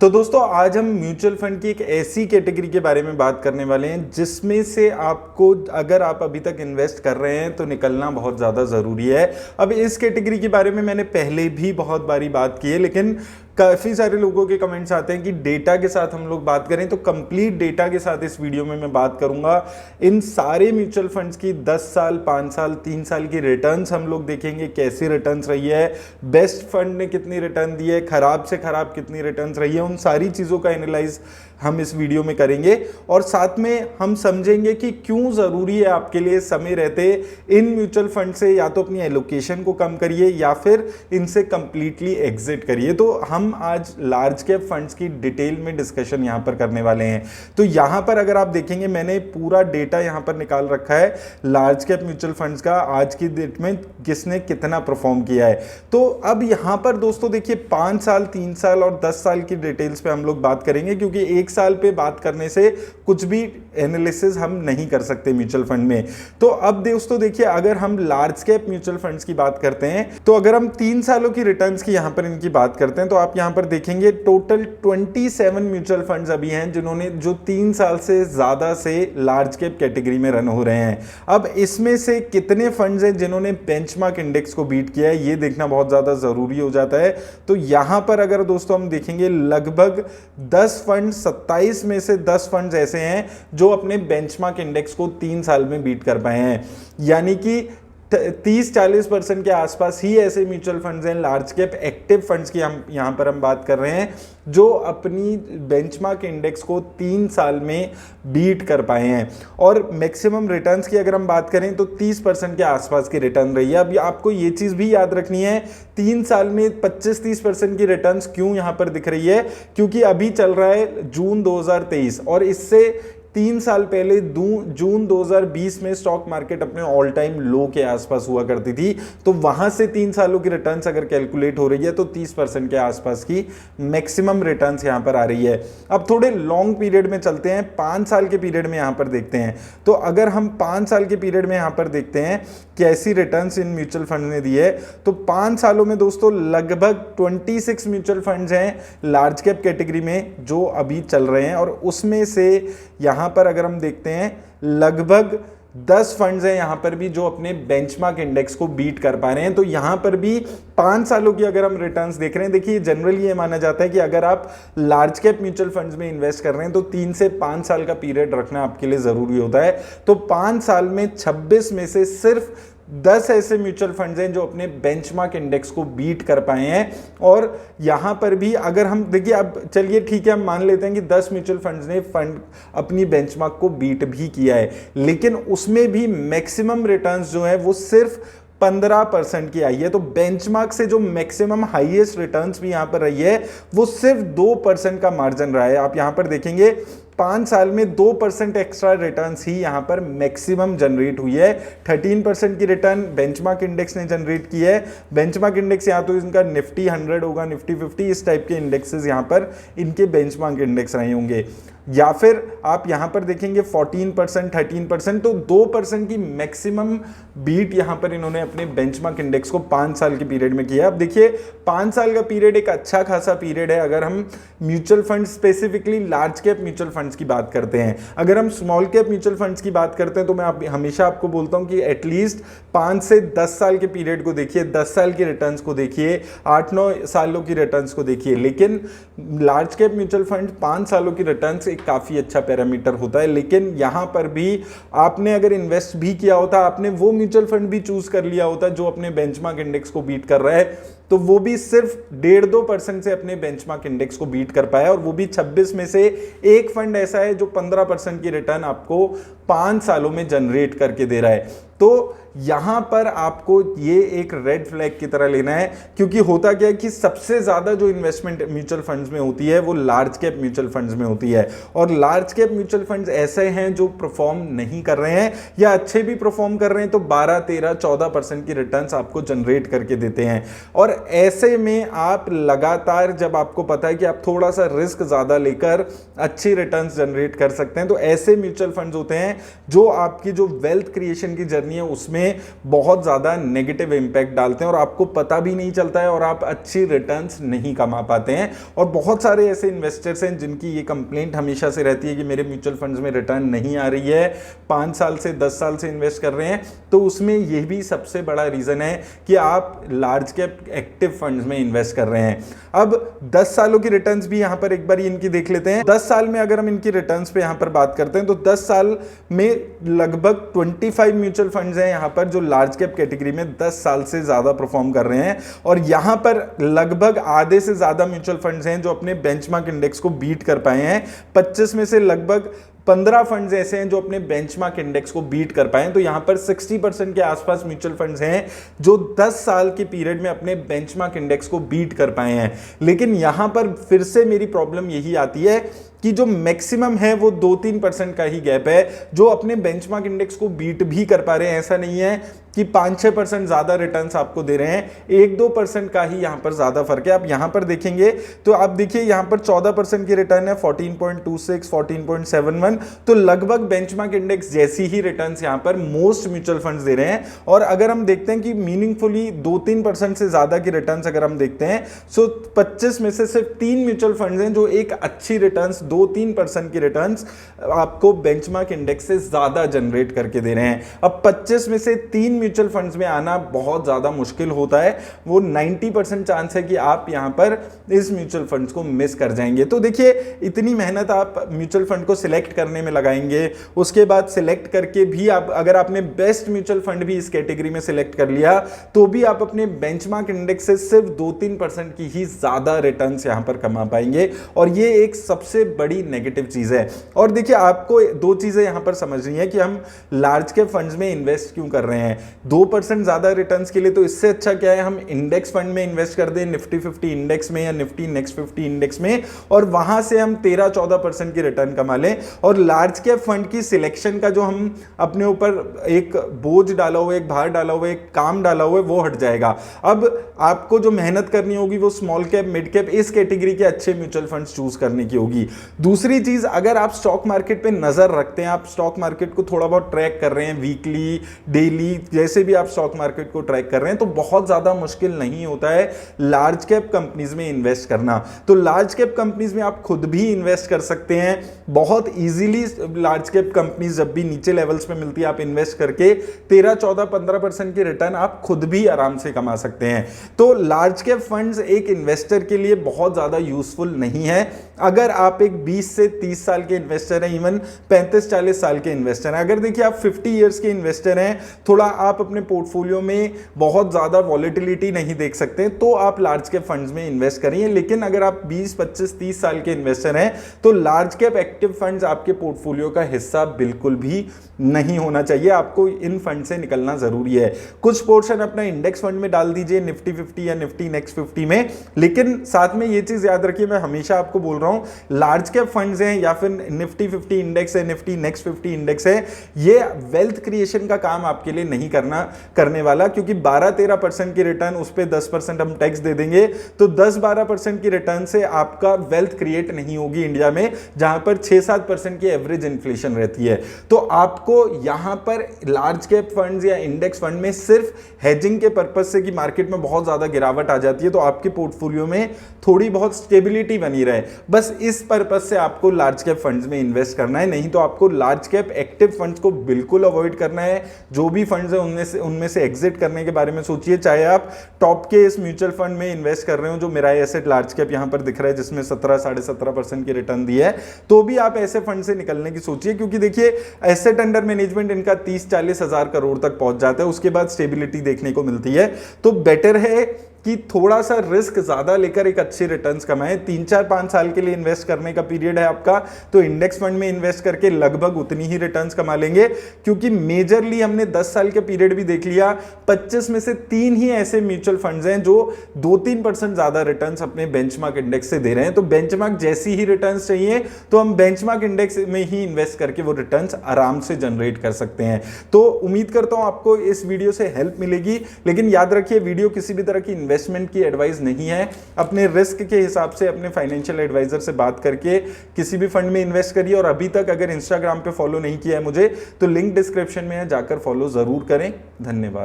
तो दोस्तों आज हम म्यूचुअल फंड की एक ऐसी कैटेगरी के बारे में बात करने वाले हैं जिसमें से आपको, अगर आप अभी तक इन्वेस्ट कर रहे हैं तो निकलना बहुत ज़्यादा ज़रूरी है। अब इस कैटेगरी के बारे में मैंने पहले भी बहुत बारी बात की है, लेकिन काफ़ी सारे लोगों के कमेंट्स आते हैं कि डेटा के साथ हम लोग बात करें, तो कंप्लीट डेटा के साथ इस वीडियो में मैं बात करूंगा। इन सारे म्यूचुअल फंड्स की 10 साल, 5 साल, 3 साल की रिटर्न्स हम लोग देखेंगे, कैसी रिटर्न्स रही है, बेस्ट फंड ने कितनी रिटर्न दी है, खराब से खराब कितनी रिटर्न्स रही है, उन सारी चीज़ों का एनालाइज हम इस वीडियो में करेंगे। और साथ में हम समझेंगे कि क्यों ज़रूरी है आपके लिए समय रहते इन म्यूचुअल फंड से या तो अपनी एलोकेशन को कम करिए या फिर इनसे कंप्लीटली एग्जिट करिए। तो हम आज लार्ज कैप फंड्स की डिटेल में डिस्कशन यहां पर करने वाले हैं। तो यहां पर अगर आप देखेंगे, मैंने पूरा डेटा यहां पर निकाल रखा है लार्ज कैप म्यूचुअल फंड्स का, आज की डेट में किसने कितना परफॉर्म किया है। तो अब यहां पर दोस्तों देखिए 5 साल, 3 साल और 10 साल की डिटेल्स पे हम लोग बात करेंगे, क्योंकि 1 साल पे बात करने से कुछ भी एनालिसिस हम नहीं कर सकते म्यूचुअल फंड में। तो अब दोस्तों देखिए, अगर हम लार्ज कैप म्यूचुअल फंड्स की बात करते हैं, तो अगर हम 3 सालों की रिटर्न्स की यहां पर इनकी बात करते हैं, तो आप यहां पर देखेंगे टोटल 27 म्यूचुअल फंड्स अभी हैं जिन्होंने जो 3 साल से ज्यादा से लार्ज कैप कैटेगरी में रन हो रहे हैं। अब इसमें से कितने फंड्स हैं जिन्होंने बेंचमार्क इंडेक्स को बीट किया है, ये देखना बहुत ज्यादा जरूरी हो जाता है। तो यहां पर अगर दोस्तों हम देखेंगे, लगभग 10 फंड, 27 में से 10 फंड्स ऐसे हैं जो अपने बेंचमार्क इंडेक्स को 3 साल में बीट कर पाए हैं। यानी कि 30-40% के आसपास ही ऐसे म्यूचुअल फंड्स हैं, लार्ज कैप एक्टिव फंड्स की हम यहां पर हम बात कर रहे हैं, जो अपनी बेंचमार्क इंडेक्स को 3 साल में बीट कर पाए हैं। और मैक्सिमम रिटर्न्स की अगर हम बात करें तो 30% के आसपास की रिटर्न रही है। अब आपको ये चीज भी याद रखनी है, 3 साल में 25-30% की रिटर्न्स क्यों यहां पर दिख रही है, क्योंकि अभी चल रहा है जून 2023 और इससे 3 साल पहले जून 2020 में स्टॉक मार्केट अपने ऑल टाइम लो के आसपास हुआ करती थी। तो वहां से 3 सालों की रिटर्न्स अगर कैलकुलेट हो रही है तो 30% के आसपास की मैक्सिमम रिटर्न्स यहां पर आ रही है। अब थोड़े लॉन्ग पीरियड में चलते हैं, 5 साल के पीरियड में यहां पर देखते हैं। तो अगर हम 5 साल के पीरियड में यहां पर देखते हैं कैसी रिटर्न्स इन म्यूचुअल फंड ने दी है, तो 5 सालों में दोस्तों लगभग 26 म्यूचुअल फंड्स हैं लार्ज कैप कैटेगरी में जो अभी चल रहे हैं। और उसमें से यहां पर अगर हम देखते हैं, लगभग 10 फंड्स हैं यहां पर भी जो अपने बेंचमार्क इंडेक्स को बीट कर पा रहे हैं। तो यहां पर भी 5 सालों की अगर हम रिटर्न्स देख रहे हैं, देखिए जनरली ये माना जाता है कि अगर आप लार्ज कैप म्यूचुअल फंड्स में इन्वेस्ट कर रहे हैं तो 3 से 5 साल का पीरियड रखना आपके लिए जरूरी होता है। तो 5 साल में 26 में से सिर्फ 10 ऐसे म्यूचुअल फंड्स हैं जो अपने बेंचमार्क इंडेक्स को बीट कर पाए हैं। और यहां पर भी अगर हम देखिए, अब चलिए ठीक है, हम मान लेते हैं कि 10 म्यूचुअल फंड्स ने अपनी बेंचमार्क को बीट भी किया है, लेकिन उसमें भी मैक्सिमम रिटर्न्स जो है वो सिर्फ 15% की आई है। तो बेंचमार्क से जो मैक्सिमम हाईएस्ट रिटर्न्स भी यहां पर रही है वो सिर्फ 2% का मार्जिन रहा है। आप यहां पर देखेंगे 5 साल में 2% एक्स्ट्रा रिटर्न्स ही यहां पर मैक्सिमम जनरेट हुई है। 13% की रिटर्न बेंचमार्क इंडेक्स ने जनरेट की है। बेंचमार्क इंडेक्स या तो इनका निफ्टी 100 होगा, निफ्टी 50, इस टाइप के इंडेक्सेस यहां पर इनके बेंचमार्क इंडेक्स रहे होंगे। या फिर आप यहां पर देखेंगे 14%, 13%, तो 2% की मैक्सिमम बीट यहां पर इन्होंने अपने बेंचमार्क इंडेक्स को 5 साल के पीरियड में किया। अब देखिए 5 साल का पीरियड एक अच्छा खासा पीरियड है अगर हम mutual fund, specifically large cap mutual funds की बात करते हैं। अगर हम स्मॉल कैप म्यूचुअल फंड्स की बात करते हैं तो मैं हमेशा आपको बोलता हूं कि एटलीस्ट 5 से 10 साल के पीरियड को देखिए, 10 साल की रिटर्न्स को देखिए, 8-9 सालों की रिटर्न्स को देखिए। लेकिन लार्ज कैप म्यूचुअल फंड 5 सालों की रिटर्न्स एक काफी अच्छा पैरामीटर होता है। लेकिन यहां पर भी आपने अगर इन्वेस्ट भी किया होता, आपने वो म्यूचुअल फंड भी चूज कर लिया होता जो अपने बेंचमार्क इंडेक्स को बीट कर रहा है, तो वो भी सिर्फ 1.5-2% से अपने बेंचमार्क इंडेक्स को बीट कर पाया। और वो भी 26 में से एक फंड ऐसा है जो 15% की रिटर्न आपको 5 सालों में जनरेट करके दे रहा है। तो यहां पर आपको ये एक रेड फ्लैग की तरह लेना है, क्योंकि होता क्या है कि सबसे ज्यादा जो इन्वेस्टमेंट म्यूचुअल फंड्स में होती है वो लार्ज कैप म्यूचुअल फंड्स में होती है। और लार्ज कैप म्यूचुअल फंड्स ऐसे हैं जो परफॉर्म नहीं कर रहे हैं या अच्छे भी परफॉर्म कर रहे हैं तो 12-13-14% की रिटर्न्स आपको जनरेट करके देते हैं। और ऐसे में आप लगातार, जब आपको पता है कि आप थोड़ा सा रिस्क ज्यादा लेकर अच्छी रिटर्न्स जनरेट कर सकते हैं, तो ऐसे म्यूचुअल फंड्स होते हैं जो आपकी जो वेल्थ क्रिएशन की जर्नी करनी है उसमें बहुत ज़्यादा नेगेटिव इम्पैक्ट डालते हैं और आपको पता भी नहीं चलता है और आप अच्छी रिटर्न्स नहीं कमा पाते हैं। और बहुत सारे ऐसे इन्वेस्टर्स हैं जिनकी ये कंप्लेंट हमेशा से रहती है कि मेरे म्यूचुअल फंड्स में रिटर्न नहीं आ रही है, 5 साल से 10 साल से इन्वेस्ट कर रहे हैं। तो उसमें यह भी सबसे बड़ा रीज़न है कि आप लार्ज कैप एक्टिव फंड्स में इन्वेस्ट कर रहे हैं। अब 10 सालों की रिटर्न्स भी यहां पर एक बार इनकी देख लेते हैं। 10 साल में अगर हम इनकी रिटर्न्स पे यहां पर बात करते हैं तो 10 साल में लगभग 25 म्यूचुअल फंड्स हैं यहां पर जो लार्ज कैप कैटेगरी में 10 साल से ज्यादा परफॉर्म कर रहे हैं और यहां पर लगभग आधे से ज्यादा म्यूचुअल फंड्स हैं जो अपने बेंचमार्क इंडेक्स को बीट कर पाए हैं। 25 में से लगभग 15 फंड्स ऐसे हैं जो अपने बेंचमार्क इंडेक्स को बीट कर पाए। तो यहां पर 60% के आसपास म्यूचुअल फंड्स हैं जो 10 साल के पीरियड में अपने बेंचमार्क इंडेक्स को बीट कर पाए हैं। लेकिन यहां पर फिर से मेरी प्रॉब्लम यही आती है कि जो मैक्सिमम है वो 2-3% का ही गैप है जो अपने बेंचमार्क इंडेक्स को बीट भी कर पा रहे हैं। ऐसा नहीं है कि 5-6% ज्यादा रिटर्न्स आपको दे रहे हैं, 1-2% का ही यहां पर ज्यादा फर्क है। आप यहां पर देखेंगे तो आप देखिए यहां पर 14% की रिटर्न है, 14.26, 14.71, तो लगभग बेंचमार्क इंडेक्स जैसी ही रिटर्न्स यहां पर मोस्ट म्यूचुअल फंड्स दे रहे हैं। और अगर हम देखते हैं कि मीनिंगफुली 2-3% से ज्यादा की रिटर्न्स अगर हम देखते हैं सो 25 में से सिर्फ 3 म्यूचुअल फंड्स हैं जो एक अच्छी रिटर्न्स 2-3% की रिटर्न्स आपको बेंचमार्क इंडेक्स से ज्यादा जनरेट करके दे रहे हैं। अब 25 में से 3 म्यूचुअल फंड्स में आना बहुत ज्यादा मुश्किल होता है, वो 90% चांस है कि आप यहां पर इस म्यूचुअल फंड्स को मिस कर जाएंगे। तो देखिए इतनी मेहनत आप म्यूचुअल फंड को सिलेक्ट करने में लगाएंगे, उसके बाद सिलेक्ट करके भी आप अगर आपने बेस्ट म्यूचुअल फंड भी इस कैटेगरी में सिलेक्ट कर लिया तो भी आप अपने बेंचमार्क इंडेक्स से सिर्फ 2-3% की ही ज्यादा रिटर्न्स यहां पर कमा पाएंगे और ये एक सबसे बड़ी नेगेटिव चीज है। और देखिए आपको 2 चीजें यहां पर समझनी है कि हम लार्ज कैप फंड्स में इन्वेस्ट क्यों कर रहे हैं। 2% ज्यादा रिटर्न्स के लिए तो इससे अच्छा क्या है हम इंडेक्स फंड में इन्वेस्ट कर दें, निफ्टी 50 इंडेक्स में या निफ्टी नेक्स्ट 50 इंडेक्स में, और वहां से हम 13-14% की रिटर्न कमा लें और लार्ज कैप फंड की सिलेक्शन का जो हम अपने ऊपर एक बोझ डाला हुआ है, एक भार डाला हुआ है, एक काम डाला हुआ है, वो हट जाएगा। अब आपको जो मेहनत करनी होगी वो स्मॉल कैप, मिड कैप, इस कैटेगरी के अच्छे म्यूचुअल फंड्स चूज करने की होगी। दूसरी चीज, अगर आप स्टॉक मार्केट पे नजर रखते हैं, आप स्टॉक मार्केट को थोड़ा बहुत ट्रैक कर रहे हैं, वीकली, डेली, जैसे भी आप स्टॉक मार्केट को ट्रैक कर रहे हैं, तो बहुत ज्यादा मुश्किल नहीं होता है लार्ज कैप कंपनीज में इन्वेस्ट करना। तो लार्ज कैप कंपनीज में आप खुद भी इन्वेस्ट कर सकते हैं बहुत इजीली। लार्ज कैप कंपनीज जब भी नीचे लेवल्स पे मिलती है आप इन्वेस्ट करके 13-14-15% की रिटर्न आप खुद भी आराम से कमा सकते हैं। तो लार्ज कैप फंड्स एक इन्वेस्टर के लिए बहुत ज्यादा यूजफुल नहीं है। अगर आप एक 20 से 30 साल के इन्वेस्टर हैं, इवन 35-40 साल के इन्वेस्टर हैं, अगर देखिए आप 50 ईयर्स के इन्वेस्टर हैं, थोड़ा आप अपने पोर्टफोलियो में बहुत ज्यादा वॉलेटिलिटी नहीं देख सकते तो आप लार्ज कैप फंड्स में इन्वेस्ट करिए। लेकिन अगर आप 20, 25, 30 साल के इन्वेस्टर हैं तो लार्ज कैप एक्टिव फंड्स आपके पोर्टफोलियो का हिस्सा बिल्कुल भी नहीं होना चाहिए। आपको इन फंड से निकलना जरूरी है। कुछ पोर्शन अपना इंडेक्स फंड में डाल दीजिए, निफ्टी 50 या निफ्टी नेक्स्ट 50 में, लेकिन साथ में ये चीज याद रखिए, मैं हमेशा आपको बोल रहा हूं लार्ज कैप फंड्स हैं या फिर निफ्टी 50 इंडेक्स है, निफ्टी नेक्स्ट 50 इंडेक्स है, ये वेल्थ क्रिएशन का काम आपके लिए नहीं करने वाला, क्योंकि 12-13% की रिटर्न, उस पर 10% हम टैक्स दे देंगे, तो 10-12% की रिटर्न से आपका वेल्थ क्रिएट नहीं होगी इंडिया में, जहां पर 6-7% की एवरेज इन्फ्लेशन रहती है। तो आपको यहां पर लार्ज कैप फंड्स या इंडेक्स फंड में सिर्फ हेजिंग के पर्पस से कि मार्केट में बहुत ज्यादा गिरावट आ जाती है तो आपके पोर्टफोलियो में थोड़ी बहुत स्टेबिलिटी बनी रहे, बस इस पर्पस से आपको लार्ज कैप फंड्स में इन्वेस्ट करना है। नहीं तो आपको लार्ज कैप एक्टिव फंड्स को बिल्कुल अवॉइड करना है। जो भी फंड्स है उनमें से एग्जिट करने के बारे में सोचिए। चाहे आप टॉप के इस म्यूचुअल फंड में इन्वेस्ट कर रहे हो जो मिराई एसेट लार्ज कैप यहां पर दिख रहा है जिसमें 17-17.5% की रिटर्न दी है, तो भी आप ऐसे फंड से निकलने की सोचिए, क्योंकि देखिए एसेट अंडर मैनेजमेंट इनका 30-40 हजार करोड़ तक पहुंच जाता है, उसके बाद स्टेबिलिटी देखने को मिलती है। तो बेटर है कि थोड़ा सा रिस्क ज्यादा लेकर एक अच्छे रिटर्न्स कमाएं। 3-4-5 साल के लिए इन्वेस्ट करने का पीरियड है आपका, तो इंडेक्स फंड में इन्वेस्ट करके लगभग उतनी ही रिटर्न्स कमा लेंगे, क्योंकि मेजरली हमने 10 साल के पीरियड भी देख लिया, 25 में से 3 ही ऐसे म्यूचुअल फंड्स हैं जो 2-3% ज्यादा रिटर्न्स अपने बेंचमार्क इंडेक्स से दे रहे हैं। तो बेंचमार्क जैसी ही रिटर्न्स चाहिए तो हम बेंचमार्क इंडेक्स में ही इन्वेस्ट करके वो रिटर्न्स आराम से जनरेट कर सकते हैं। तो उम्मीद करता हूं आपको इस वीडियो से हेल्प मिलेगी, लेकिन याद रखिए वीडियो किसी भी तरह की इन्वेस्टमेंट की एडवाइस नहीं है। अपने रिस्क के हिसाब से अपने फाइनेंशियल एडवाइजर से बात करके किसी भी फंड में इन्वेस्ट करिए। और अभी तक अगर इंस्टाग्राम पे फॉलो नहीं किया है मुझे तो लिंक डिस्क्रिप्शन में है, जाकर फॉलो जरूर करें। धन्यवाद।